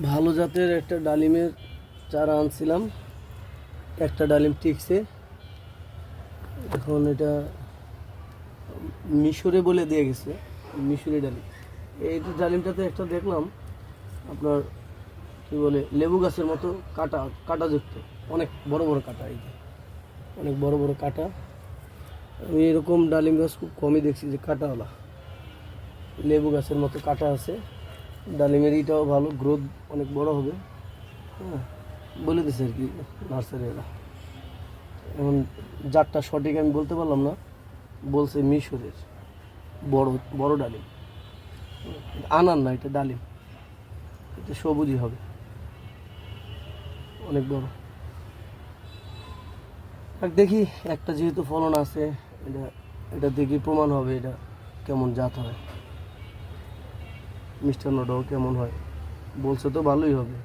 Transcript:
ভালো জাতের একটা ডালিমের চারা আনছিলাম, একটা ডালিম টিকছে। এখন এটা মিশরে বলে দিয়ে গেছে, মিশরি ডালিম। এই ডালিমটাতে একটা দেখলাম আপনার কী বলে লেবু গাছের মতো কাটা কাটাযুক্ত, অনেক বড় বড় কাটা। এই যে অনেক বড় বড় কাটা। আমি এরকম ডালিম গাছ খুব কমই দেখছি যে কাটাওয়ালা, লেবু গাছের মতো কাটা আছে। ডালিমের ইটাও ভালো, গ্রোথ অনেক বড় হবে। হ্যাঁ, বলে দিছে আর কি নার্সারিরা। এখন জাতটা সঠিক আমি বলতে পারলাম না, বলছে মিশরের বড় বড় ডালিম। আনার না, এটা ডালিম, এটা সবুজই হবে, অনেক বড়। আর দেখি একটা যেহেতু ফলন আছে, এটা এটা দেখি প্রমাণ হবে এটা কেমন জাত হয়, মিষ্টান্নটাও কেমন হয়। বলছে তো ভালোই হবে।